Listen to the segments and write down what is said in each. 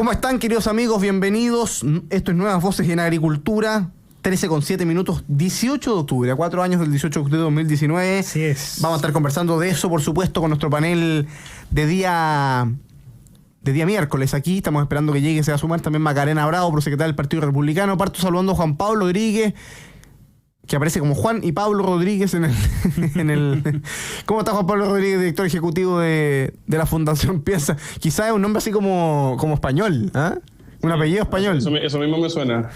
¿Cómo están, queridos amigos? Bienvenidos. Esto es Nuevas Voces en Agricultura. 13:07, 18 de octubre, a 4 años del 18 de octubre de 2019. Así es. Vamos a estar conversando de eso, por supuesto, con nuestro panel de día miércoles. Aquí estamos esperando que llegue, se va a sumar también Macarena Bravo, prosecretaria del Partido Republicano. Parto saludando a Juan Pablo Rodríguez, que aparece como Juan y Pablo Rodríguez en el ¿Cómo está Juan Pablo Rodríguez, director ejecutivo de la Fundación Piensa? Quizás es un nombre así como español, ¿ah? Un apellido español. Eso mismo me suena.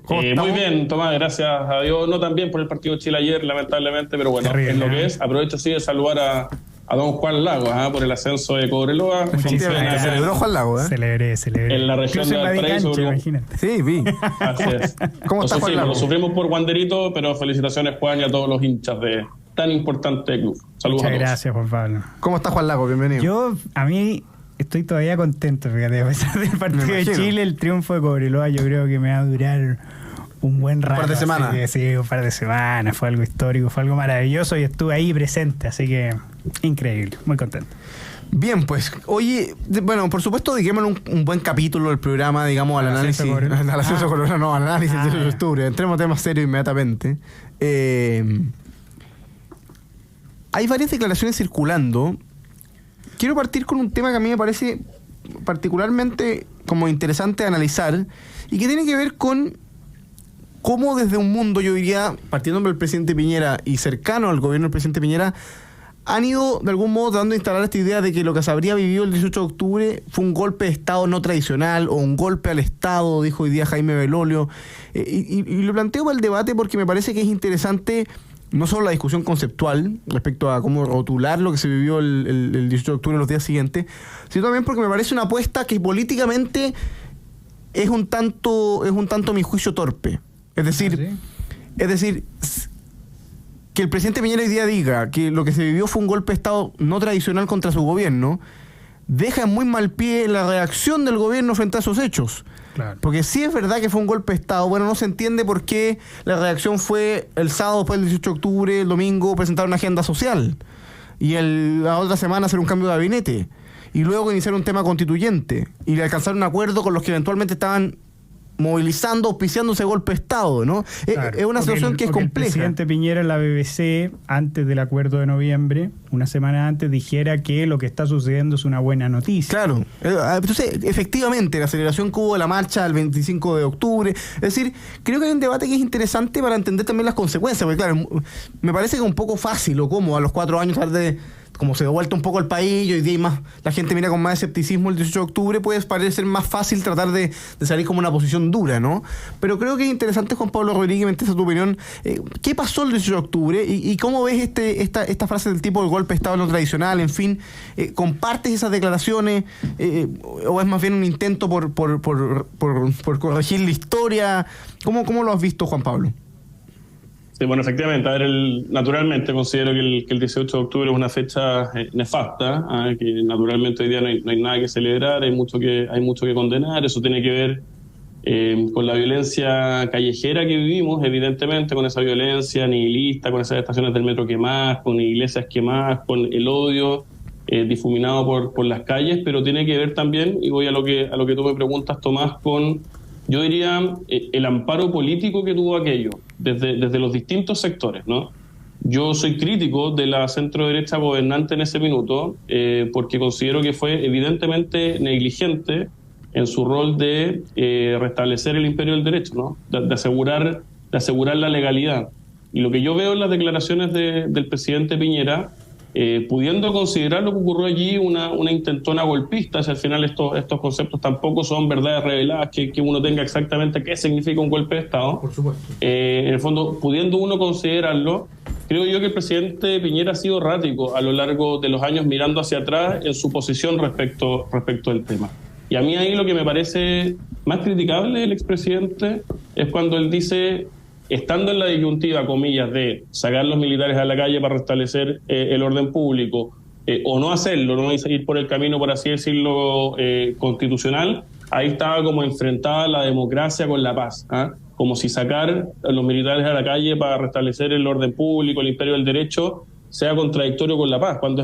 Muy bien, Tomás, gracias a Dios. No tan bien por el partido de Chile ayer, lamentablemente, pero bueno, terrible, es lo que es. Aprovecho sí de saludar a don Juan Lagos, por el ascenso de Cobreloa. Celebró Juan Lagos, Celebré. En la región de Valparaíso. Imagínate. Sí, vi. Así es. ¿Cómo está Juan Lagos? Lo sufrimos por Wanderito, pero felicitaciones, Juan, y a todos los hinchas de tan importante club. Saludos a todos. Muchas gracias, Juan Pablo. ¿Cómo está Juan Lagos? Bienvenido. A mí estoy todavía contento, fíjate, a pesar del partido de Chile, el triunfo de Cobreloa, yo creo que me va a durar un buen rato. Un par de semanas. Sí, un par de semanas, fue algo histórico, fue algo maravilloso y estuve ahí presente, así que increíble, muy contento. Bien, pues, oye, bueno, por supuesto, dediquémosle un buen capítulo del programa, digamos, al análisis. Al ascenso Cobreloa, no, al análisis del 18 de octubre. Entremos a temas serios inmediatamente. Hay varias declaraciones circulando. Quiero partir con un tema que a mí me parece particularmente como interesante analizar y que tiene que ver con cómo desde un mundo, yo diría, partiendo del presidente Piñera y cercano al gobierno del presidente Piñera, han ido de algún modo tratando de instalar esta idea de que lo que se habría vivido el 18 de octubre fue un golpe de Estado no tradicional o un golpe al Estado, dijo hoy día Jaime Belolio. Y lo planteo para el debate porque me parece que es interesante no solo la discusión conceptual respecto a cómo rotular lo que se vivió el 18 de octubre y los días siguientes, sino también porque me parece una apuesta que políticamente es un tanto a mi juicio torpe. Es decir, que el presidente Piñera hoy día diga que lo que se vivió fue un golpe de Estado no tradicional contra su gobierno, deja en muy mal pie la reacción del gobierno frente a esos hechos. Claro. Porque sí es verdad que fue un golpe de Estado, bueno, no se entiende por qué la reacción fue el sábado después del 18 de octubre, el domingo presentar una agenda social y la otra semana hacer un cambio de gabinete y luego iniciar un tema constituyente y alcanzar un acuerdo con los que eventualmente estaban movilizando, auspiciando ese golpe de Estado, ¿no? Claro, es una situación que es compleja. El presidente Piñera en la BBC, antes del acuerdo de noviembre, una semana antes, dijera que lo que está sucediendo es una buena noticia. Claro. Entonces, efectivamente, la aceleración que hubo de la marcha el 25 de octubre, es decir, creo que hay un debate que es interesante para entender también las consecuencias, porque claro, me parece que es un poco fácil o cómodo a los 4 años tarde, como se ha vuelto un poco el país y hoy día más, la gente mira con más escepticismo el 18 de octubre, puede parecer más fácil tratar de salir como una posición dura, ¿no? Pero creo que es interesante, Juan Pablo Rodríguez, me interesa tu opinión. ¿Qué pasó el 18 de octubre? ¿Y cómo ves esta frase del tipo del golpe de Estado no tradicional? En fin, ¿compartes esas declaraciones? ¿O es más bien un intento por corregir la historia? ¿Cómo lo has visto, Juan Pablo? Sí, bueno, efectivamente, naturalmente considero que el 18 de octubre es una fecha nefasta, que naturalmente hoy día no hay nada que celebrar, hay mucho que condenar. Eso tiene que ver con la violencia callejera que vivimos, evidentemente, con esa violencia nihilista, con esas estaciones del metro quemadas, con iglesias quemadas, con el odio difuminado por las calles, pero tiene que ver también, y voy a lo que tú me preguntas, Tomás, con, yo diría, el amparo político que tuvo aquello, desde los distintos sectores, ¿no? Yo soy crítico de la centro-derecha gobernante en ese minuto, porque considero que fue evidentemente negligente en su rol de restablecer el imperio del derecho, ¿no? De asegurar la legalidad. Y lo que yo veo en las declaraciones del presidente Piñera, pudiendo considerar lo que ocurrió allí una intentona golpista, si al final estos conceptos tampoco son verdades reveladas, que uno tenga exactamente qué significa un golpe de Estado. Por supuesto. En el fondo, pudiendo uno considerarlo, creo yo que el presidente Piñera ha sido errático a lo largo de los años mirando hacia atrás en su posición respecto del tema. Y a mí ahí lo que me parece más criticable del expresidente es cuando él dice, estando en la disyuntiva, comillas, de sacar los militares a la calle para restablecer el orden público, o no hacerlo, no ir por el camino, por así decirlo, constitucional, ahí estaba como enfrentada la democracia con la paz, como si sacar a los militares a la calle para restablecer el orden público, el imperio del derecho, sea contradictorio con la paz, con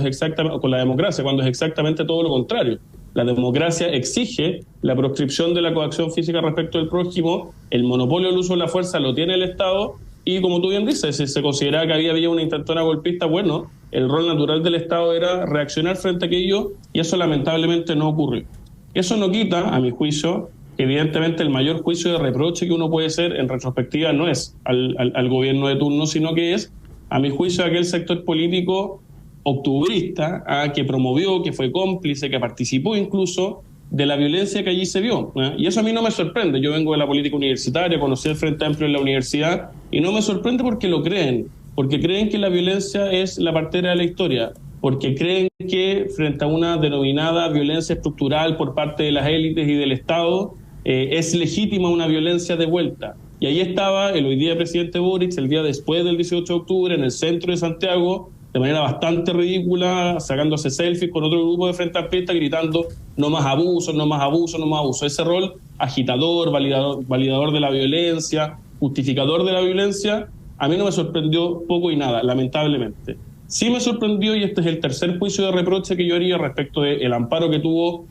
la democracia, cuando es exactamente todo lo contrario. La democracia exige la proscripción de la coacción física respecto del prójimo, el monopolio del uso de la fuerza lo tiene el Estado, y como tú bien dices, si se consideraba que había una intentona golpista, bueno, el rol natural del Estado era reaccionar frente a aquello, y eso lamentablemente no ocurrió. Eso no quita, a mi juicio, que evidentemente el mayor juicio de reproche que uno puede hacer en retrospectiva no es al gobierno de turno, sino que es, a mi juicio, aquel sector político octubrista que promovió, que fue cómplice, que participó incluso de la violencia que allí se vio. Y eso a mí no me sorprende. Yo vengo de la política universitaria, conocí el Frente Amplio en la universidad, y no me sorprende porque lo creen, porque creen que la violencia es la partera de la historia, porque creen que frente a una denominada violencia estructural por parte de las élites y del Estado, es legítima una violencia de vuelta. Y ahí estaba el hoy día presidente Boric, el día después del 18 de octubre, en el centro de Santiago, de manera bastante ridícula, sacándose selfies con otro grupo de Frente Amplista, gritando no más abuso, no más abuso, no más abuso. Ese rol agitador, validador de la violencia, justificador de la violencia, a mí no me sorprendió poco y nada, lamentablemente. Sí me sorprendió, y este es el tercer juicio de reproche que yo haría respecto del amparo que tuvo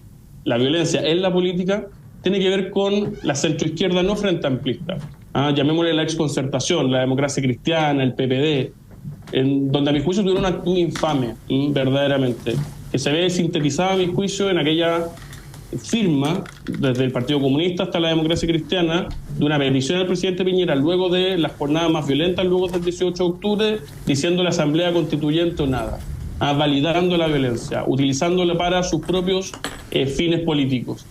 la violencia en la política, tiene que ver con la centroizquierda no frente amplista. Llamémosle la exconcertación, la democracia cristiana, el PPD, en donde a mi juicio tuvieron una actitud infame, verdaderamente, que se ve sintetizada a mi juicio en aquella firma, desde el Partido Comunista hasta la democracia cristiana, de una petición al presidente Piñera luego de las jornadas más violentas, luego del 18 de octubre, diciendo la Asamblea Constituyente o nada, validando la violencia, utilizándola para sus propios fines políticos.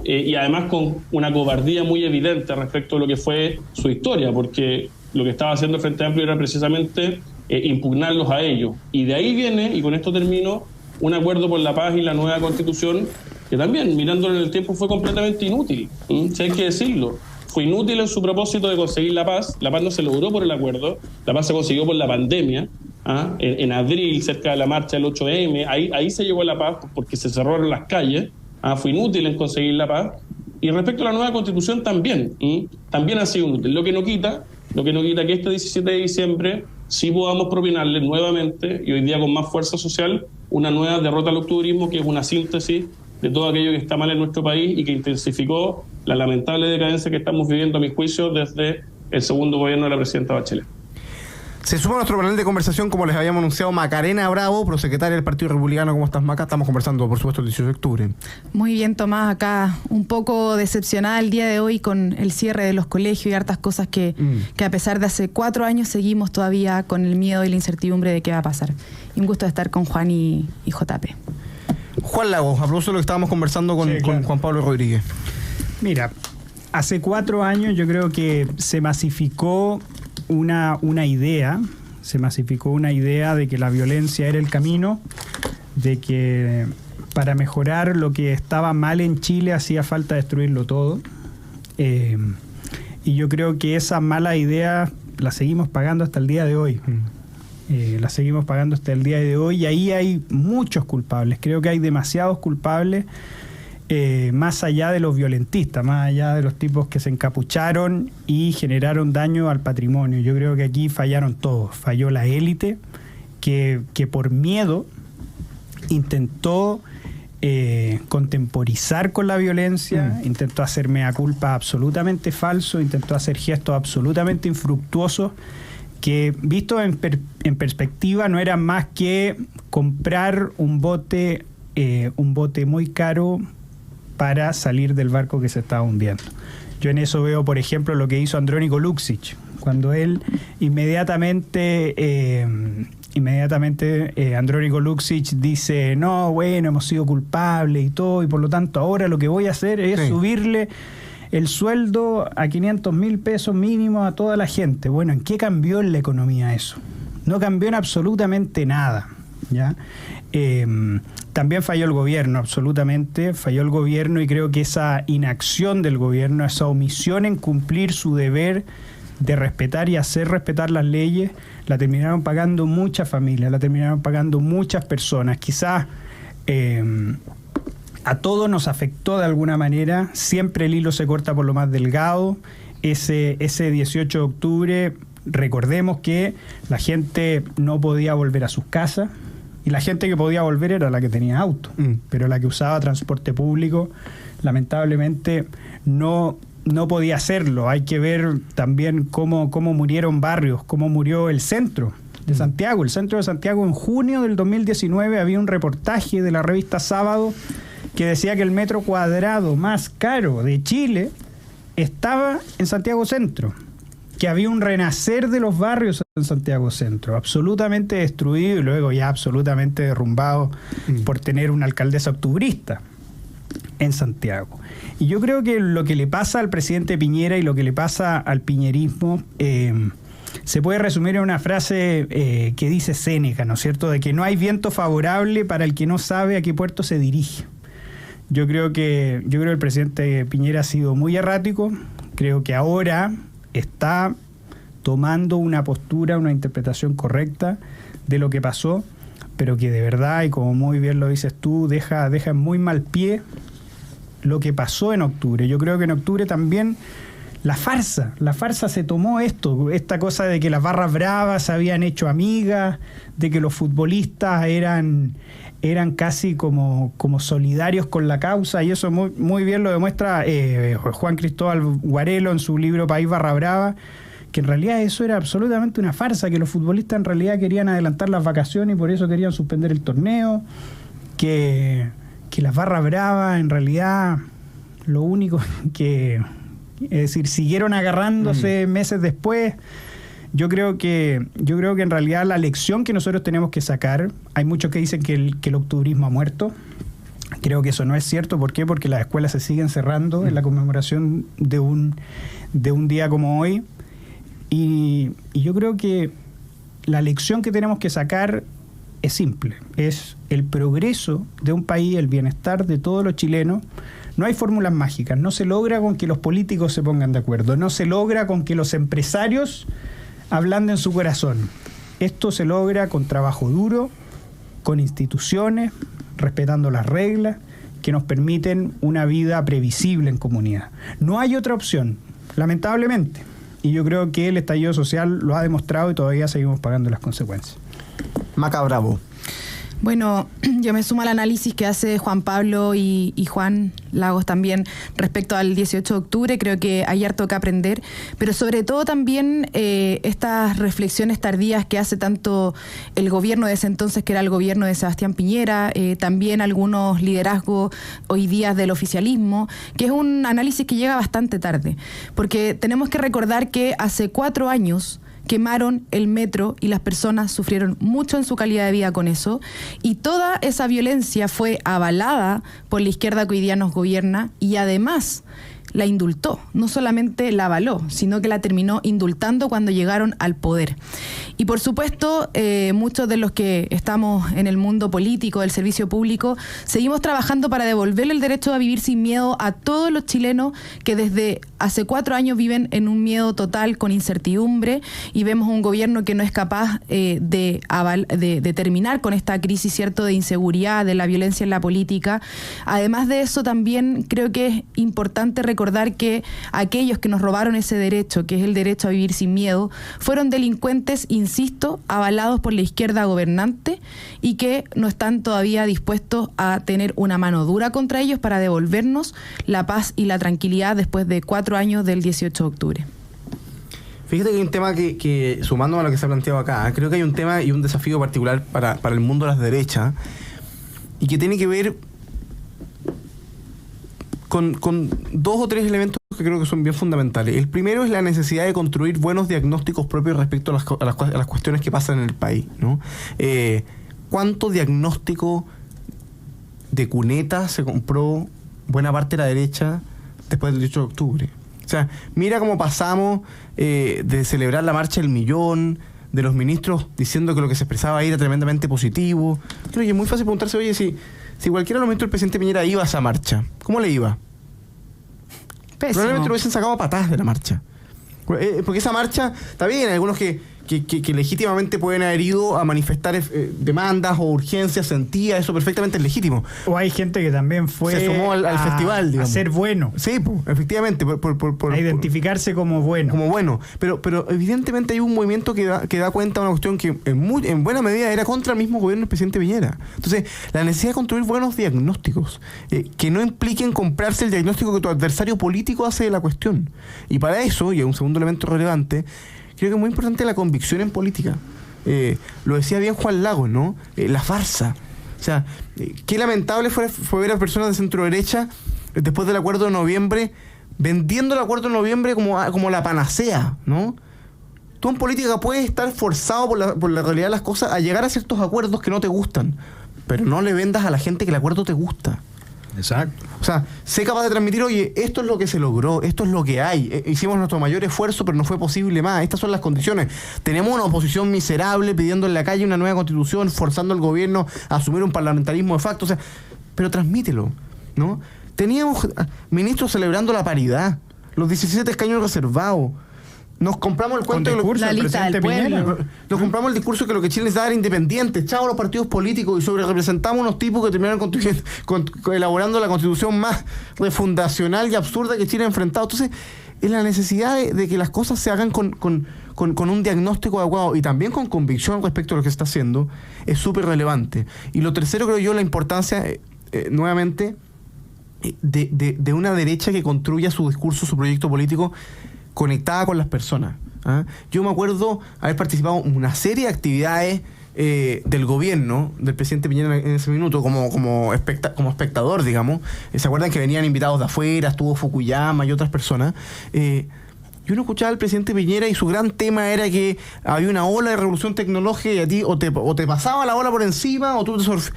Y además con una cobardía muy evidente respecto a lo que fue su historia, porque lo que estaba haciendo el Frente Amplio era precisamente impugnarlos a ellos. Y de ahí viene, y con esto termino, un acuerdo por la paz y la nueva Constitución, que también, mirándolo en el tiempo, fue completamente inútil, si hay que decirlo. Fue inútil en su propósito de conseguir la paz no se logró por el acuerdo, la paz se consiguió por la pandemia, en abril, cerca de la marcha del 8M, ahí se llegó a la paz porque se cerraron las calles, fue inútil en conseguir la paz. Y respecto a la nueva Constitución también ha sido inútil, lo que no quita que este 17 de diciembre sí podamos propinarle nuevamente, y hoy día con más fuerza social, una nueva derrota al octubrismo, que es una síntesis de todo aquello que está mal en nuestro país y que intensificó la lamentable decadencia que estamos viviendo, a mi juicio, desde el segundo gobierno de la presidenta Bachelet. Se suma a nuestro panel de conversación, como les habíamos anunciado, Macarena Bravo, prosecretaria del Partido Republicano. ¿Cómo estás, Maca? Estamos conversando, por supuesto, el 18 de octubre. Muy bien, Tomás, acá un poco decepcionada el día de hoy con el cierre de los colegios y hartas cosas que a pesar de hace 4 años seguimos todavía con el miedo y la incertidumbre de qué va a pasar. Y un gusto estar con Juan y JP. Juan Lagos, aplauso de lo que estábamos conversando con Juan Pablo Rodríguez. Mira, hace 4 años yo creo que se masificó una idea de que la violencia era el camino, de que para mejorar lo que estaba mal en Chile hacía falta destruirlo todo. Y yo creo que esa mala idea la seguimos pagando hasta el día de hoy. Y ahí hay muchos culpables. Creo que hay demasiados culpables, más allá de los violentistas, más allá de los tipos que se encapucharon y generaron daño al patrimonio. Yo creo que aquí fallaron todos. Falló la élite, que por miedo intentó contemporizar con la violencia, intentó hacer mea culpa absolutamente falso, intentó hacer gestos absolutamente infructuosos, que visto en perspectiva no era más que comprar un bote muy caro para salir del barco que se estaba hundiendo. Yo en eso veo, por ejemplo, lo que hizo Andrónico Luksic, cuando él inmediatamente Andrónico Luksic dice, no, bueno, hemos sido culpables y todo, y por lo tanto ahora lo que voy a hacer es subirle el sueldo a 500.000 pesos mínimo a toda la gente. Bueno, ¿en qué cambió en la economía eso? No cambió en absolutamente nada, ¿ya? También falló el gobierno, absolutamente, falló el gobierno, y creo que esa inacción del gobierno, esa omisión en cumplir su deber de respetar y hacer respetar las leyes, la terminaron pagando muchas familias, la terminaron pagando muchas personas. Quizás a todos nos afectó de alguna manera, siempre el hilo se corta por lo más delgado. Ese 18 de octubre, recordemos que la gente no podía volver a sus casas, Y la gente que podía volver era la que tenía auto, pero la que usaba transporte público, lamentablemente, no podía hacerlo. Hay que ver también cómo murieron barrios, cómo murió el centro de Santiago. El centro de Santiago, en junio del 2019, había un reportaje de la revista Sábado que decía que el metro cuadrado más caro de Chile estaba en Santiago Centro, que había un renacer de los barrios en Santiago Centro, absolutamente destruido y luego ya absolutamente derrumbado por tener una alcaldesa octubrista en Santiago. Y yo creo que lo que le pasa al presidente Piñera y lo que le pasa al piñerismo se puede resumir en una frase que dice Séneca, ¿no es cierto?, de que no hay viento favorable para el que no sabe a qué puerto se dirige. Yo creo que el presidente Piñera ha sido muy errático. Creo que ahora está tomando una postura, una interpretación correcta de lo que pasó, pero que de verdad, y como muy bien lo dices tú, deja en muy mal pie lo que pasó en octubre. Yo creo que en octubre también la farsa se tomó esta cosa de que las barras bravas se habían hecho amigas, de que los futbolistas eran casi como solidarios con la causa, y eso muy, muy bien lo demuestra Juan Cristóbal Guarelo en su libro País Barra Brava, que en realidad eso era absolutamente una farsa, que los futbolistas en realidad querían adelantar las vacaciones y por eso querían suspender el torneo, que las barras bravas en realidad lo único que, es decir, siguieron agarrándose meses después. Yo creo que en realidad la lección que nosotros tenemos que sacar, hay muchos que dicen que el octubrismo ha muerto. Creo que eso no es cierto. ¿Por qué? Porque las escuelas se siguen cerrando en la conmemoración de un día como hoy. Y yo creo que la lección que tenemos que sacar es simple. Es el progreso de un país, el bienestar de todos los chilenos. No hay fórmulas mágicas. No se logra con que los políticos se pongan de acuerdo. No se logra con que los empresarios hablando en su corazón. Esto se logra con trabajo duro, con instituciones, respetando las reglas que nos permiten una vida previsible en comunidad. No hay otra opción, lamentablemente. Y yo creo que el estallido social lo ha demostrado y todavía seguimos pagando las consecuencias. Maca Bravo. Bueno, yo me sumo al análisis que hace Juan Pablo y Juan Lagos también respecto al 18 de octubre. Creo que hay harto que aprender, pero sobre todo también estas reflexiones tardías que hace tanto el gobierno de ese entonces, que era el gobierno de Sebastián Piñera, también algunos liderazgos hoy día del oficialismo, que es un análisis que llega bastante tarde, porque tenemos que recordar que hace 4 años quemaron el metro y las personas sufrieron mucho en su calidad de vida con eso, y toda esa violencia fue avalada por la izquierda que hoy día nos gobierna y además la indultó, no solamente la avaló, sino que la terminó indultando cuando llegaron al poder. Y por supuesto, muchos de los que estamos en el mundo político, del servicio público, seguimos trabajando para devolverle el derecho a vivir sin miedo a todos los chilenos que desde hace 4 años viven en un miedo total, con incertidumbre, y vemos un gobierno que no es capaz de terminar con esta crisis, ¿cierto?, de inseguridad, de la violencia en la política. Además de eso, también creo que es importante recordar que aquellos que nos robaron ese derecho, que es el derecho a vivir sin miedo, fueron delincuentes, insisto, avalados por la izquierda gobernante y que no están todavía dispuestos a tener una mano dura contra ellos para devolvernos la paz y la tranquilidad después de 4 años del 18 de octubre. Fíjate que hay un tema que sumando a lo que se ha planteado acá, creo que hay un tema y un desafío particular para el mundo de las derechas, y que tiene que ver con 2 o 3 elementos que creo que son bien fundamentales. El primero es la necesidad de construir buenos diagnósticos propios respecto a las cuestiones que pasan en el país, ¿no? ¿Cuánto diagnóstico de cuneta se compró buena parte de la derecha después del 18 de octubre? O sea, mira cómo pasamos de celebrar la marcha del millón, de los ministros diciendo que lo que se expresaba ahí era tremendamente positivo. Creo que es muy fácil preguntarse, oye, si cualquiera de los ministros del presidente Piñera iba a esa marcha, ¿cómo le iba? Pésimo. Probablemente lo hubiesen sacado a patadas de la marcha. Porque esa marcha, está bien, hay algunos que que legítimamente pueden haber ido a manifestar demandas o urgencias, sentía eso perfectamente es legítimo. O hay gente que también se sumó al festival, digamos. A ser bueno. Sí, efectivamente. A identificarse como bueno. Como bueno. Pero evidentemente hay un movimiento que da cuenta de una cuestión que en buena medida era contra el mismo gobierno del presidente Piñera. Entonces, la necesidad de construir buenos diagnósticos que no impliquen comprarse el diagnóstico que tu adversario político hace de la cuestión. Y para eso, y es un segundo elemento relevante, creo que es muy importante la convicción en política. Lo decía bien Juan Lagos, ¿no? La farsa. O sea, qué lamentable fue ver a personas de centro derecha después del acuerdo de noviembre vendiendo el acuerdo de noviembre como la panacea, ¿no? Tú en política puedes estar forzado por la realidad de las cosas a llegar a ciertos acuerdos que no te gustan, pero no le vendas a la gente que el acuerdo te gusta. Exacto. O sea, sé capaz de transmitir, oye, esto es lo que se logró, esto es lo que hay, hicimos nuestro mayor esfuerzo, pero no fue posible más, estas son las condiciones. Tenemos una oposición miserable pidiendo en la calle una nueva constitución, forzando al gobierno a asumir un parlamentarismo de facto, o sea, pero transmítelo, ¿no? Teníamos ministros celebrando la paridad, los 17 escaños reservados. Nos compramos el cuento la lista del pueblo. Nos compramos el discurso que lo que Chile necesitaba era independiente, chao a los partidos políticos, y sobre representamos unos tipos que terminaron elaborando la constitución más refundacional y absurda que Chile ha enfrentado. Entonces, es la necesidad de que las cosas se hagan con un diagnóstico adecuado y también con convicción respecto a lo que se está haciendo, es súper relevante. Y lo tercero, creo yo, la importancia, nuevamente, de una derecha que construya su discurso, su proyecto político conectada con las personas. Yo me acuerdo haber participado en una serie de actividades del gobierno del presidente Piñera en ese minuto como espectador, digamos. ¿Se acuerdan que venían invitados de afuera? Estuvo Fukuyama y otras personas. Yo no escuchaba al presidente Piñera y su gran tema era que había una ola de revolución tecnológica y a ti o te pasaba la ola por encima o tú te surfeabas.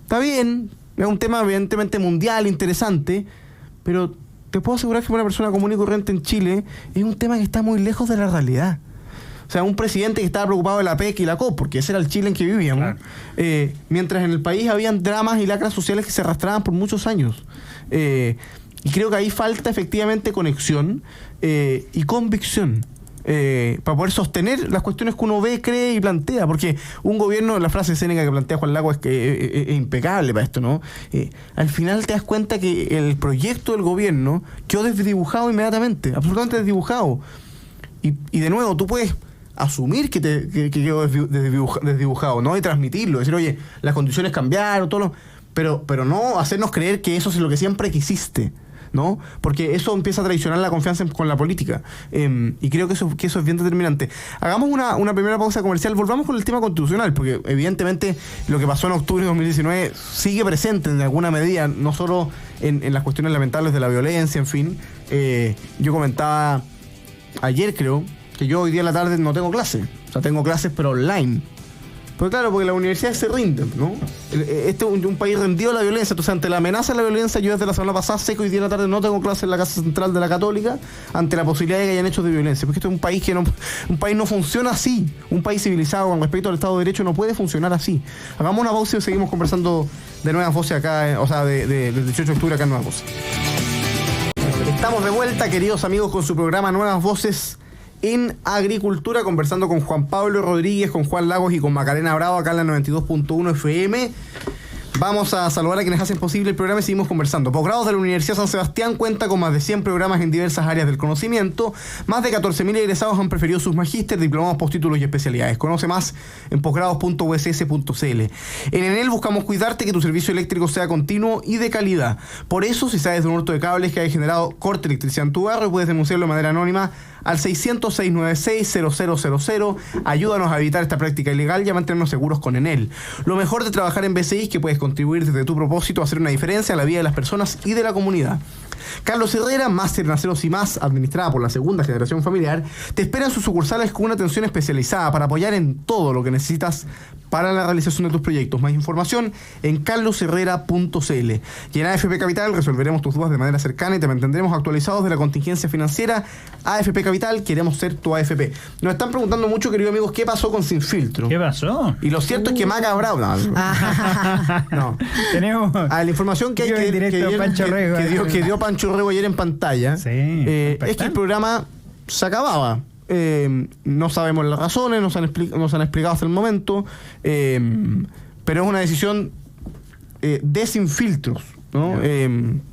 Está bien, es un tema evidentemente mundial, interesante, pero te puedo asegurar que para una persona común y corriente en Chile es un tema que está muy lejos de la realidad. O sea, un presidente que estaba preocupado de la PEC y la COP, porque ese era el Chile en que vivíamos, claro. Mientras en el país habían dramas y lacras sociales que se arrastraban por muchos años. Y creo que ahí falta efectivamente conexión y convicción. Para poder sostener las cuestiones que uno ve, cree y plantea, porque un gobierno, la frase escénica que plantea Juan Lagos es impecable para esto, ¿no? Al final te das cuenta que el proyecto del gobierno quedó desdibujado inmediatamente, absolutamente desdibujado, y de nuevo tú puedes asumir que quedó desdibujado, ¿no? Y transmitirlo, decir, oye, las condiciones cambiaron, pero no hacernos creer que eso es lo que siempre quisiste, ¿no? Porque eso empieza a traicionar la confianza con la política, y creo que eso es bien determinante. Hagamos una primera pausa comercial, volvamos con el tema constitucional, porque evidentemente lo que pasó en octubre de 2019 sigue presente en alguna medida, no solo en las cuestiones lamentables de la violencia, en fin. Yo comentaba ayer, creo, que yo hoy día en la tarde no tengo clase, o sea, tengo clases pero online. Pues claro, porque las universidades se rinden, ¿no? Este es un país rendido a la violencia. Entonces, ante la amenaza de la violencia, yo desde la semana pasada sé que hoy día en la tarde no tengo clase en la Casa Central de la Católica ante la posibilidad de que hayan hechos de violencia. Porque esto es un país no funciona así. Un país civilizado con respecto al Estado de Derecho no puede funcionar así. Hagamos una pausa y seguimos conversando de Nuevas Voces acá, o sea, del 18 de octubre acá en Nuevas Voces. Estamos de vuelta, queridos amigos, con su programa Nuevas Voces en Agricultura, conversando con Juan Pablo Rodríguez, con Juan Lagos y con Macarena Bravo acá en la 92.1 FM. Vamos a saludar a quienes hacen posible el programa y seguimos conversando. Posgrados de la Universidad San Sebastián cuenta con más de 100 programas en diversas áreas del conocimiento. Más de 14.000 egresados han preferido sus magíster, diplomados, postítulos y especialidades. Conoce más en posgrados.uss.cl. En Enel buscamos cuidarte, que tu servicio eléctrico sea continuo y de calidad. Por eso, si sabes de un hurto de cables que haya generado corte de electricidad en tu barrio, puedes denunciarlo de manera anónima al 600-696-0000. Ayúdanos a evitar esta práctica ilegal y a mantenernos seguros con Enel. Lo mejor de trabajar en BCI es que puedes contribuir desde tu propósito a hacer una diferencia en la vida de las personas y de la comunidad. Carlos Herrera, máster en aceros y más, administrada por la segunda generación familiar, te espera en sus sucursales con una atención especializada para apoyar en todo lo que necesitas para la realización de tus proyectos. Más información en carlosherrera.cl. Y en AFP Capital resolveremos tus dudas de manera cercana y te mantendremos actualizados de la contingencia financiera. AFP Capital, queremos ser tu AFP. Nos están preguntando mucho, queridos amigos, ¿qué pasó con Sin Filtro? ¿Qué pasó? Y lo cierto es que Maca Bravo... No. Tenemos... la información que dio Pancho Rego ayer en pantalla, sí, es que el programa se acababa. no sabemos las razones, nos han explicado hasta el momento, pero es una decisión de sin filtros, ¿no?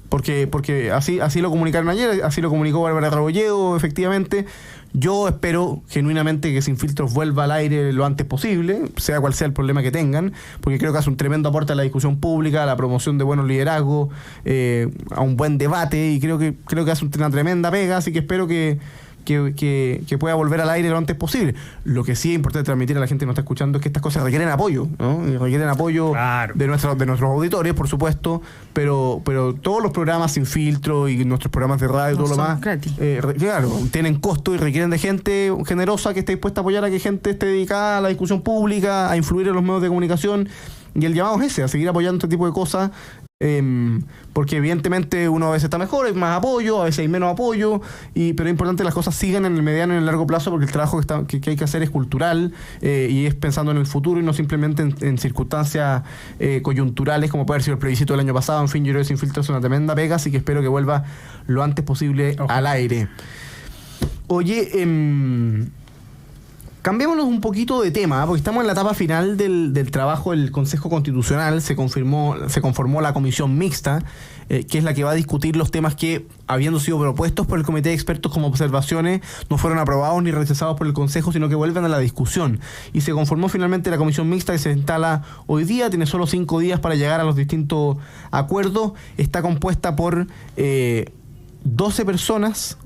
Porque así lo comunicaron ayer, así lo comunicó Bárbara Rebolledo, efectivamente. Yo espero genuinamente que Sin Filtros vuelva al aire lo antes posible, sea cual sea el problema que tengan, porque creo que hace un tremendo aporte a la discusión pública, a la promoción de buenos liderazgos, a un buen debate, y creo que hace una tremenda pega, así que espero que pueda volver al aire lo antes posible. Lo que sí es importante transmitir a la gente que nos está escuchando es que estas cosas requieren apoyo, ¿no? Y requieren apoyo, claro, de nuestros auditores, por supuesto, pero todos los programas Sin Filtro y nuestros programas de radio y todo lo más, claro, tienen costo y requieren de gente generosa que esté dispuesta a apoyar, a que gente esté dedicada a la discusión pública, a influir en los medios de comunicación, y el llamado es ese, a seguir apoyando este tipo de cosas. Porque evidentemente uno a veces está mejor, hay más apoyo, a veces hay menos apoyo, pero es importante que las cosas sigan en el mediano y en el largo plazo, porque el trabajo que hay que hacer es cultural, y es pensando en el futuro y no simplemente en circunstancias coyunturales como puede haber sido el plebiscito del año pasado. En fin, yo creo que Sin Filtro es una tremenda pega, así que espero que vuelva lo antes posible al aire. Oye, cambiémonos un poquito de tema, porque estamos en la etapa final del trabajo del Consejo Constitucional. Se conformó la comisión mixta, que es la que va a discutir los temas que, habiendo sido propuestos por el Comité de Expertos como observaciones, no fueron aprobados ni rechazados por el Consejo, sino que vuelven a la discusión. Y se conformó finalmente la comisión mixta, que se instala hoy día, tiene solo 5 días para llegar a los distintos acuerdos. Está compuesta por 12 personas,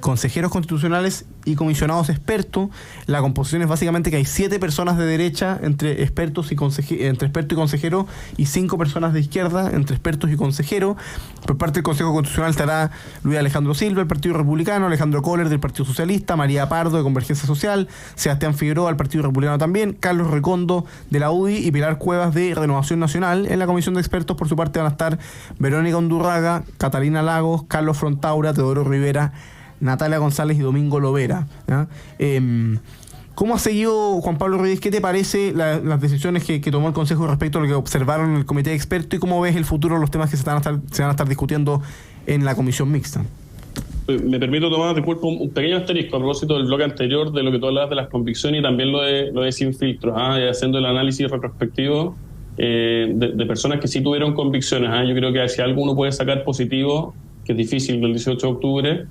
consejeros constitucionales y comisionados expertos. La composición es básicamente que hay 7 personas de derecha entre expertos y consejeros, y 5 personas de izquierda entre expertos y consejeros. Por parte del Consejo Constitucional estará Luis Alejandro Silva, del Partido Republicano, Alejandro Kohler, del Partido Socialista, María Pardo, de Convergencia Social, Sebastián Figueroa, del Partido Republicano también, Carlos Recondo, de la UDI, y Pilar Cuevas, de Renovación Nacional. En la comisión de expertos, por su parte, van a estar Verónica Undurraga, Catalina Lagos, Carlos Frontaura, Teodoro Rivera, Natalia González y Domingo Lovera, ¿ya? ¿Cómo ha seguido, Juan Pablo Reyes? ¿Qué te parece las decisiones que tomó el Consejo respecto a lo que observaron en el Comité de Expertos, y cómo ves el futuro de los temas que se van a estar discutiendo en la comisión mixta? Me permito tomar, disculpa, un pequeño asterisco a propósito del bloque anterior, de lo que tú hablabas de las convicciones y también lo de Sin Filtros, haciendo el análisis retrospectivo de personas que sí tuvieron convicciones. Yo creo que si algo uno puede sacar positivo, que es difícil, del 18 de octubre,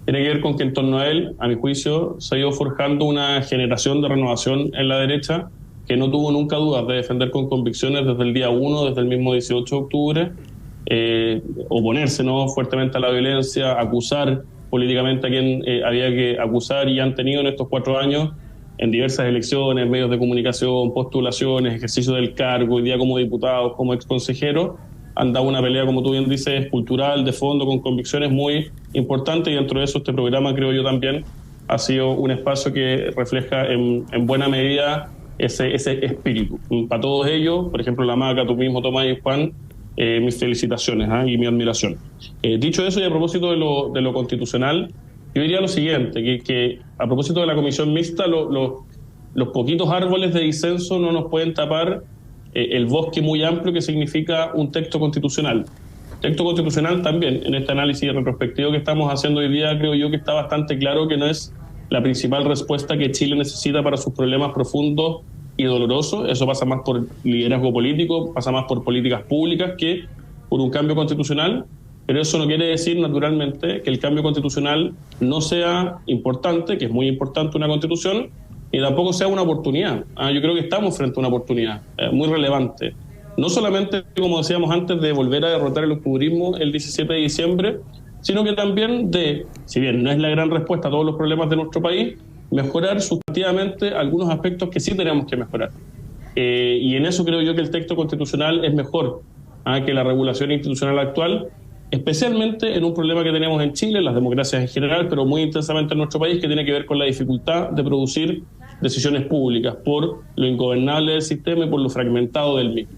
tiene que ver con que en torno a él, a mi juicio, se ha ido forjando una generación de renovación en la derecha que no tuvo nunca dudas de defender con convicciones desde el día 1, desde el mismo 18 de octubre, oponerse, ¿no?, fuertemente a la violencia, acusar políticamente a quien había que acusar, y han tenido en estos 4 años, en diversas elecciones, medios de comunicación, postulaciones, ejercicio del cargo, hoy día como diputados, como exconsejeros, han dado una pelea, como tú bien dices, cultural, de fondo, con convicciones muy importantes, y dentro de eso este programa, creo yo, también ha sido un espacio que refleja en buena medida ese espíritu. Para todos ellos, por ejemplo, la Maca, tú mismo, Tomás y Juan, mis felicitaciones y mi admiración. Dicho eso, y a propósito de lo constitucional, yo diría lo siguiente, que a propósito de la comisión mixta, los poquitos árboles de disenso no nos pueden tapar el bosque muy amplio que significa un texto constitucional. Texto constitucional también, en este análisis retrospectivo que estamos haciendo hoy día, creo yo que está bastante claro que no es la principal respuesta que Chile necesita para sus problemas profundos y dolorosos. Eso pasa más por liderazgo político, pasa más por políticas públicas que por un cambio constitucional, pero eso no quiere decir, naturalmente, que el cambio constitucional no sea importante, que es muy importante una constitución, y tampoco sea una oportunidad. Yo creo que estamos frente a una oportunidad muy relevante. No solamente, como decíamos antes, de volver a derrotar el octubrismo el 17 de diciembre, sino que también de, si bien no es la gran respuesta a todos los problemas de nuestro país, mejorar sustantivamente algunos aspectos que sí tenemos que mejorar. Y en eso creo yo que el texto constitucional es mejor que la regulación institucional actual, especialmente en un problema que tenemos en Chile, en las democracias en general, pero muy intensamente en nuestro país, que tiene que ver con la dificultad de producir decisiones públicas por lo ingobernable del sistema y por lo fragmentado del mismo.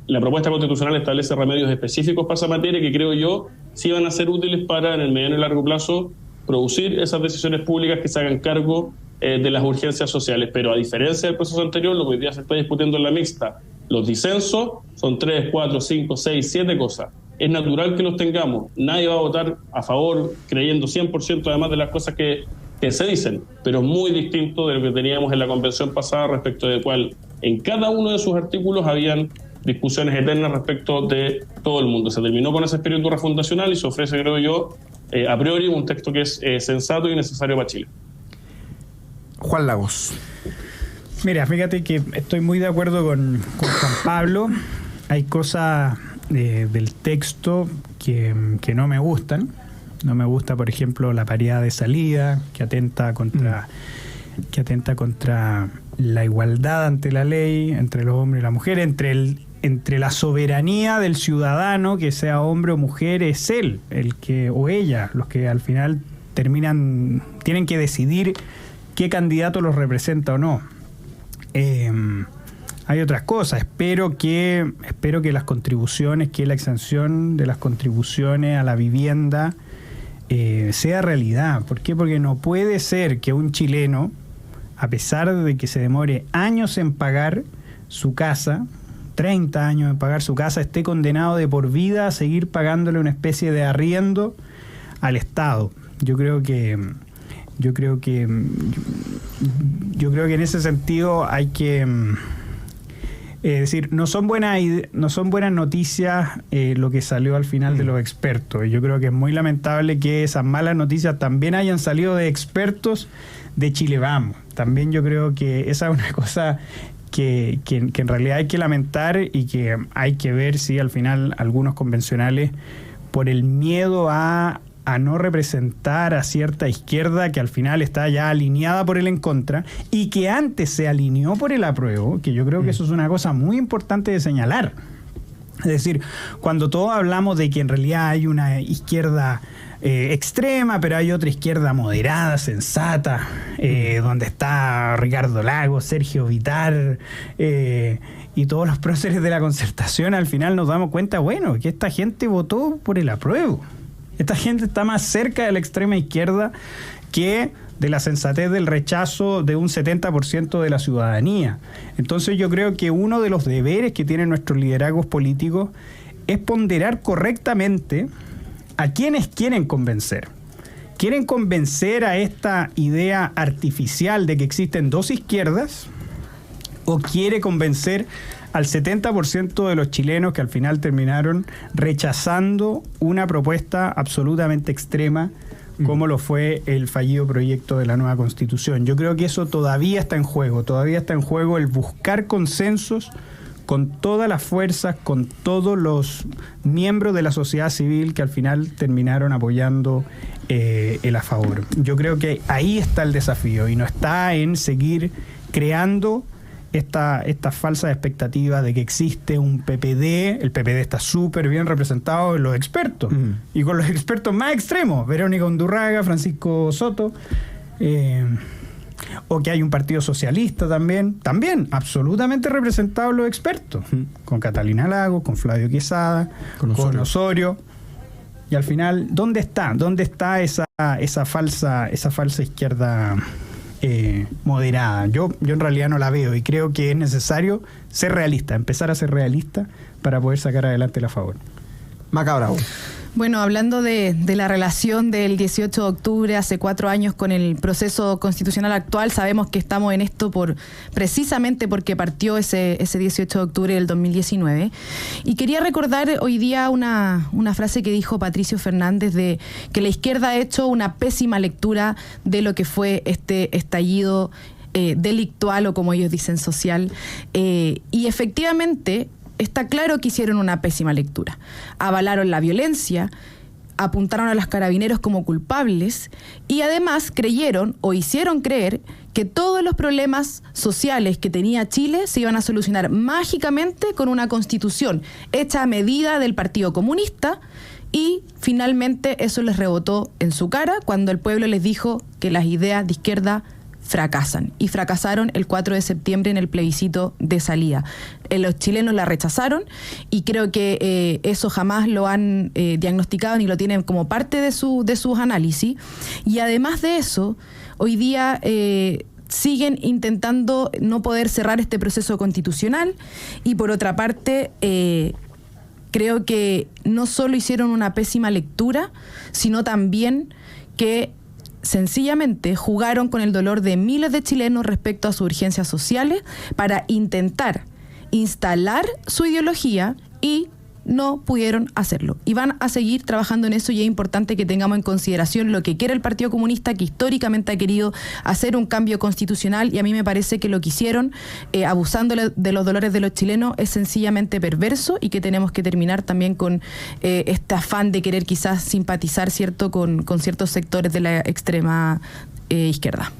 La propuesta constitucional establece remedios específicos para esa materia que creo yo sí van a ser útiles para, en el mediano y largo plazo, producir esas decisiones públicas que se hagan cargo de las urgencias sociales. Pero a diferencia del proceso anterior, lo que hoy día se está discutiendo en la mixta, los disensos son 3, 4, 5, 6, 7 cosas. es natural que los tengamos. Nadie va a votar a favor creyendo 100% además de las cosas que se dicen, pero es muy distinto de lo que teníamos en la convención pasada, respecto de cuál en cada uno de sus artículos habían discusiones eternas respecto de todo el mundo. Se terminó con ese espíritu refundacional y se ofrece, creo yo, a priori un texto que es sensato y necesario para Chile. Juan Lagos. Mira, fíjate que estoy muy de acuerdo con Juan Pablo. Hay cosas del texto que no me gustan. No me gusta, por ejemplo, la paridad de salida, que atenta contra la igualdad ante la ley, entre los hombres y la mujer, entre la soberanía del ciudadano, que sea hombre o mujer, es él, el que o ella, los que al final tienen que decidir qué candidato los representa o no. Hay otras cosas. Espero que las contribuciones, que la exención de las contribuciones a la vivienda sea realidad. ¿Por qué? Porque no puede ser que un chileno, a pesar de que se demore años en pagar su casa, 30 años en pagar su casa, esté condenado de por vida a seguir pagándole una especie de arriendo al Estado. Yo creo que en ese sentido hay que decir, no son buenas noticias lo que salió al final de los expertos. Y yo creo que es muy lamentable que esas malas noticias también hayan salido de expertos de Chile Vamos. También yo creo que esa es una cosa que en realidad hay que lamentar, y que hay que ver si al final algunos convencionales, por el miedo a no representar a cierta izquierda que al final está ya alineada por el en contra y que antes se alineó por el apruebo, que yo creo que eso es una cosa muy importante de señalar. Es decir, cuando todos hablamos de que en realidad hay una izquierda extrema, pero hay otra izquierda moderada, sensata, donde está Ricardo Lagos, Sergio Vitar y todos los próceres de la Concertación, al final nos damos cuenta, bueno, que esta gente votó por el apruebo. Esta gente está más cerca de la extrema izquierda que de la sensatez del rechazo de un 70% de la ciudadanía. Entonces yo creo que uno de los deberes que tienen nuestros liderazgos políticos es ponderar correctamente a quienes quieren convencer. ¿Quieren convencer a esta idea artificial de que existen dos izquierdas? ¿O quiere convencer al 70% de los chilenos que al final terminaron rechazando una propuesta absolutamente extrema como lo fue el fallido proyecto de la nueva Constitución? Yo creo que eso todavía está en juego el buscar consensos con todas las fuerzas, con todos los miembros de la sociedad civil que al final terminaron apoyando el a favor. Yo creo que ahí está el desafío, y no está en seguir creando esta falsa expectativa de que existe un PPD. El PPD está súper bien representado en los expertos, y con los expertos más extremos, Verónica Undurraga, Francisco Soto, o que hay un partido socialista también absolutamente representado en los expertos, con Catalina Lagos, con Flavio Quesada, con Osorio. Y al final, ¿dónde está esa falsa izquierda moderada? Yo en realidad no la veo, y creo que es necesario ser realista, empezar a ser realista para poder sacar adelante la favor. Maca Bravo. Bueno, hablando de la relación del 18 de octubre, hace 4 años, con el proceso constitucional actual, sabemos que estamos en esto precisamente porque partió ese 18 de octubre del 2019. Y quería recordar hoy día una frase que dijo Patricio Fernández, de que la izquierda ha hecho una pésima lectura de lo que fue este estallido delictual, o como ellos dicen, social. Y efectivamente está claro que hicieron una pésima lectura. Avalaron la violencia, apuntaron a los carabineros como culpables, y además creyeron o hicieron creer que todos los problemas sociales que tenía Chile se iban a solucionar mágicamente con una constitución hecha a medida del Partido Comunista, y finalmente eso les rebotó en su cara cuando el pueblo les dijo que las ideas de izquierda fracasan, y fracasaron el 4 de septiembre en el plebiscito de salida. Los chilenos la rechazaron, y creo que eso jamás lo han diagnosticado ni lo tienen como parte de sus análisis. Y además de eso, hoy día siguen intentando no poder cerrar este proceso constitucional, y por otra parte creo que no solo hicieron una pésima lectura, sino también que sencillamente jugaron con el dolor de miles de chilenos respecto a sus urgencias sociales para intentar instalar su ideología y no pudieron hacerlo. Y van a seguir trabajando en eso, y es importante que tengamos en consideración lo que quiere el Partido Comunista, que históricamente ha querido hacer un cambio constitucional, y a mí me parece que lo que hicieron, abusando de los dolores de los chilenos, es sencillamente perverso, y que tenemos que terminar también con este afán de querer quizás simpatizar, ¿cierto?, con ciertos sectores de la extrema izquierda.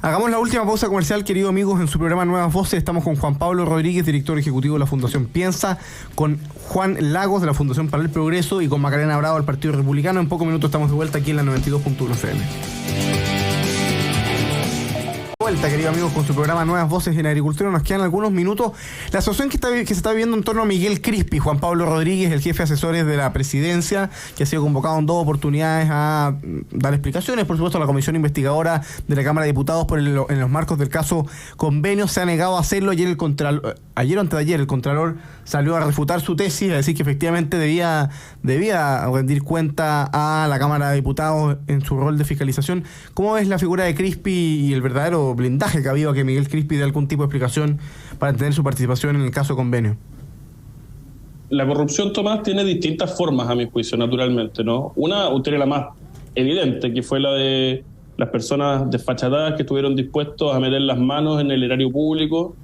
Hagamos la última pausa comercial, queridos amigos, en su programa Nuevas Voces. Estamos con Juan Pablo Rodríguez, director ejecutivo de la Fundación Piensa, con Juan Lagos de la Fundación para el Progreso y con Macarena Bravo del Partido Republicano. En pocos minutos estamos de vuelta aquí en la 92.1 FM. Vuelta, queridos amigos, con su programa Nuevas Voces en Agricultura. Nos quedan algunos minutos. La situación que se está viviendo en torno a Miguel Crispi, Juan Pablo Rodríguez, el jefe de asesores de la presidencia, que ha sido convocado en 2 oportunidades a dar explicaciones, por supuesto, a la comisión investigadora de la Cámara de Diputados en los marcos del caso Convenio. Se ha negado a hacerlo. Ayer o antes de ayer, el Contralor salió a refutar su tesis, a decir que efectivamente debía rendir cuenta a la Cámara de Diputados en su rol de fiscalización. ¿Cómo ves la figura de Crispi y el verdadero blindaje que ha habido a que Miguel Crispi dé algún tipo de explicación para entender su participación en el caso Convenio? La corrupción, Tomás, tiene distintas formas, a mi juicio, naturalmente, ¿no? Una tiene la más evidente, que fue la de las personas desfachatadas que estuvieron dispuestos a meter las manos en el erario público,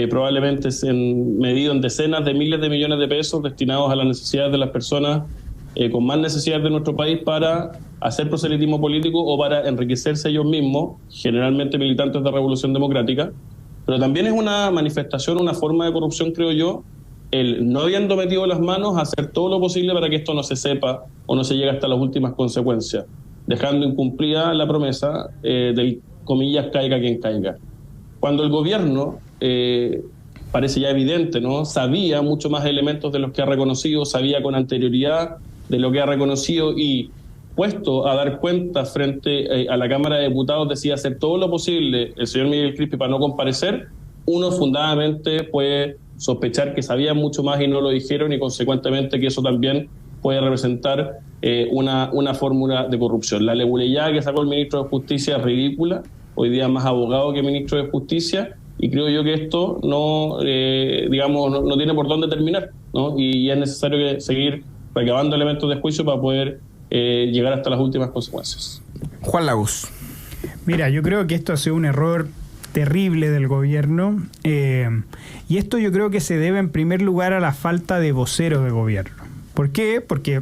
probablemente medido en decenas de miles de millones de pesos destinados a las necesidades de las personas con más necesidades de nuestro país, para hacer proselitismo político o para enriquecerse ellos mismos, generalmente militantes de Revolución Democrática. Pero también es una manifestación, una forma de corrupción, creo yo, el no habiendo metido las manos, hacer todo lo posible para que esto no se sepa o no se llegue hasta las últimas consecuencias, dejando incumplida la promesa del, comillas, caiga quien caiga. Cuando el gobierno, parece ya evidente, ¿no?, sabía mucho más elementos de los que ha reconocido, sabía con anterioridad de lo que ha reconocido, y puesto a dar cuenta frente a la Cámara de Diputados decide hacer todo lo posible el señor Miguel Crispi para no comparecer, uno fundadamente puede sospechar que sabían mucho más y no lo dijeron, y consecuentemente que eso también puede representar una fórmula de corrupción. La leguleyada que sacó el ministro de Justicia es ridícula, hoy día más abogado que ministro de Justicia, y creo yo que esto no tiene por dónde terminar, ¿no? Y es necesario seguir recabando elementos de juicio para poder llegar hasta las últimas consecuencias. Juan Lagos. Mira, yo creo que esto ha sido un error terrible del gobierno, y esto yo creo que se debe en primer lugar a la falta de voceros de gobierno. ¿Por qué? Porque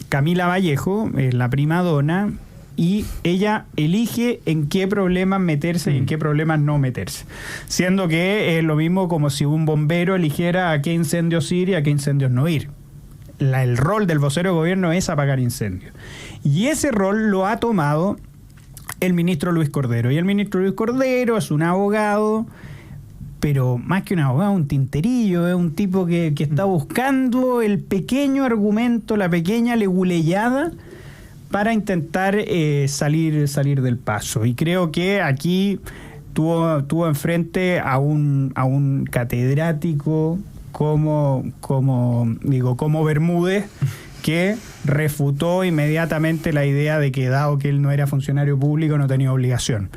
Camila Vallejo es la prima donna y ella elige en qué problemas meterse y en qué problemas no meterse, siendo que es lo mismo como si un bombero eligiera a qué incendios ir y a qué incendios no ir. El rol del vocero de gobierno es apagar incendios, y ese rol lo ha tomado el ministro Luis Cordero, y el ministro Luis Cordero es un abogado, pero más que un abogado, un tinterillo, es un tipo que está buscando el pequeño argumento, la pequeña leguleyada para intentar salir del paso. Y creo que aquí tuvo enfrente a un catedrático como Bermúdez, que refutó inmediatamente la idea de que, dado que él no era funcionario público, no tenía obligación.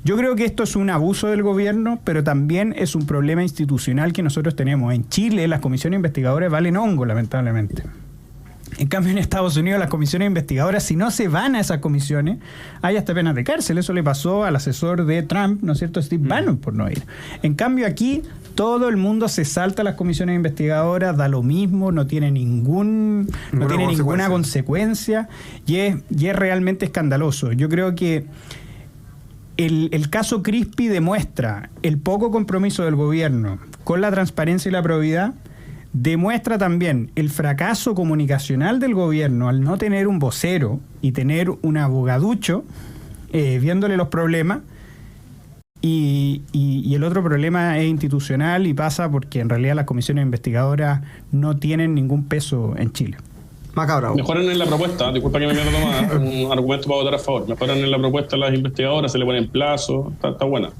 Yo creo que esto es un abuso del gobierno, pero también es un problema institucional que nosotros tenemos. En Chile las comisiones investigadoras valen hongo, lamentablemente. En cambio, en Estados Unidos las comisiones investigadoras, si no se van a esas comisiones, hay hasta penas de cárcel. Eso le pasó al asesor de Trump, ¿no es cierto?, Steve Bannon, por no ir. En cambio, aquí todo el mundo se salta a las comisiones investigadoras, da lo mismo, no tiene ninguna consecuencia, y es realmente escandaloso. Yo creo que el caso Crispi demuestra el poco compromiso del gobierno con la transparencia y la probidad, demuestra también el fracaso comunicacional del gobierno al no tener un vocero y tener un abogaducho viéndole los problemas, y el otro problema es institucional y pasa porque en realidad las comisiones investigadoras no tienen ningún peso en Chile. Macabro. Mejoran en la propuesta, disculpa que me pierda Tomás, un argumento para votar a favor. Mejoran en la propuesta las investigadoras, se le ponen plazo, está buena.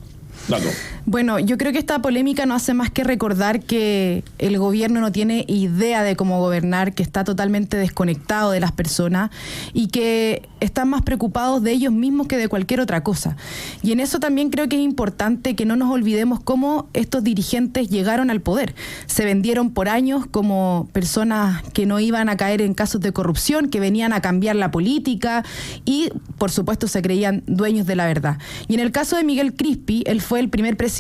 Dato. Bueno, yo creo que esta polémica no hace más que recordar que el gobierno no tiene idea de cómo gobernar, que está totalmente desconectado de las personas y que están más preocupados de ellos mismos que de cualquier otra cosa. Y en eso también creo que es importante que no nos olvidemos cómo estos dirigentes llegaron al poder. Se vendieron por años como personas que no iban a caer en casos de corrupción, que venían a cambiar la política y, por supuesto, se creían dueños de la verdad. Y en el caso de Miguel Crispi, él fue el primer presidente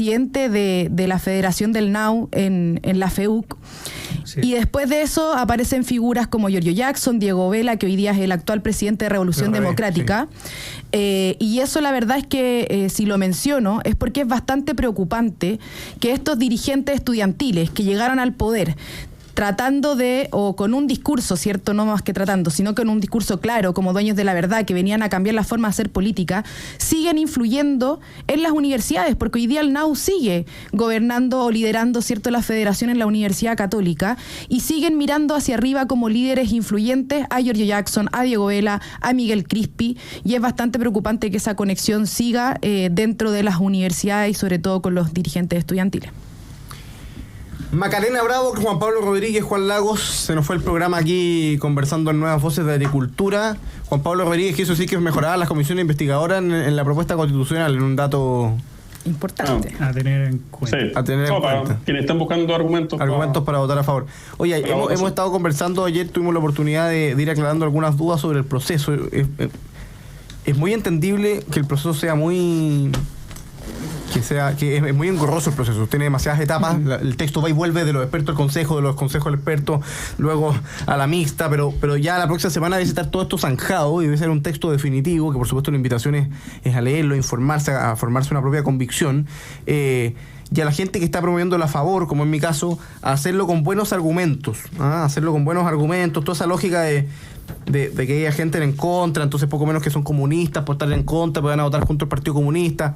de la Federación del NAU en la FEUC. Sí. Y después de eso aparecen figuras como Giorgio Jackson, Diego Vela, que hoy día es el actual presidente de Revolución Democrática. Sí. Y eso la verdad es que, si lo menciono, es porque es bastante preocupante que estos dirigentes estudiantiles que llegaron al poder tratando de, o con un discurso, ¿cierto? No más que tratando, sino con un discurso claro, como dueños de la verdad, que venían a cambiar la forma de hacer política, siguen influyendo en las universidades, porque hoy día el NAU sigue gobernando o liderando, ¿cierto?, la federación en la Universidad Católica, y siguen mirando hacia arriba como líderes influyentes a Giorgio Jackson, a Diego Vela, a Miguel Crispi, y es bastante preocupante que esa conexión siga dentro de las universidades y sobre todo con los dirigentes estudiantiles. Macarena Bravo, Juan Pablo Rodríguez, Juan Lagos, se nos fue el programa aquí conversando en Nuevas Voces de Agricultura. Juan Pablo Rodríguez quiso decir que mejoraban las comisiones investigadoras en la propuesta constitucional, en un dato importante a tener en cuenta. Sí. A tener en cuenta. Quienes están buscando argumentos para votar a favor. Oye, hemos estado conversando, ayer tuvimos la oportunidad de ir aclarando algunas dudas sobre el proceso. Es muy entendible que el proceso sea muy... que es muy engorroso el proceso, tiene demasiadas etapas, el texto va y vuelve de los expertos al consejo, de los consejos al experto, luego a la mixta, pero ya la próxima semana debe estar todo esto zanjado y debe ser un texto definitivo, que por supuesto la invitación es a leerlo, a informarse, a formarse una propia convicción, y a la gente que está promoviéndolo a favor, como en mi caso, a hacerlo con buenos argumentos, toda esa lógica de que haya gente en contra, entonces poco menos que son comunistas por estar en contra, pues van a votar junto al Partido Comunista.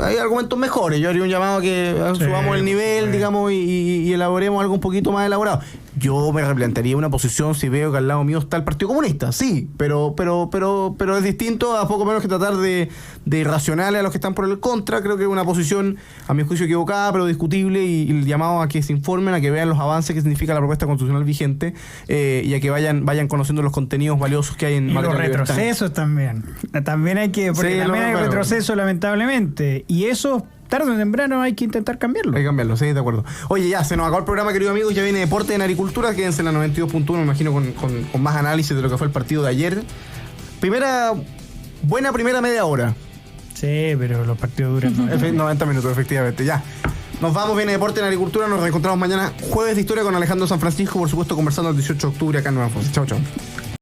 Hay argumentos mejores. Yo haría un llamado a que subamos el nivel, digamos, y elaboremos algo un poquito más elaborado. Yo me replantearía una posición si veo que al lado mío está el Partido Comunista, sí, pero es distinto a poco menos que tratar de irracionales a los que están por el contra. Creo que es una posición, a mi juicio, equivocada, pero discutible, y el llamado a que se informen, a que vean los avances que significa la propuesta constitucional vigente, y a que vayan conociendo los contenidos valiosos que hay en materia de libertad. Los retrocesos también hay que, porque también hay retroceso, lamentablemente, y eso tarde o temprano hay que intentar cambiarlo. Hay que cambiarlo, sí, de acuerdo. Oye, ya se nos acabó el programa, queridos amigos. Ya viene Deporte en Agricultura. Quédense en la 92.1, me imagino, con más análisis de lo que fue el partido de ayer. Buena primera media hora. Sí, pero los partidos duran 90 minutos, efectivamente. Ya. Nos vamos, viene Deporte en Agricultura. Nos reencontramos mañana, jueves de historia, con Alejandro San Francisco, por supuesto, conversando el 18 de octubre acá en Nueva Fuente. Chau, chau.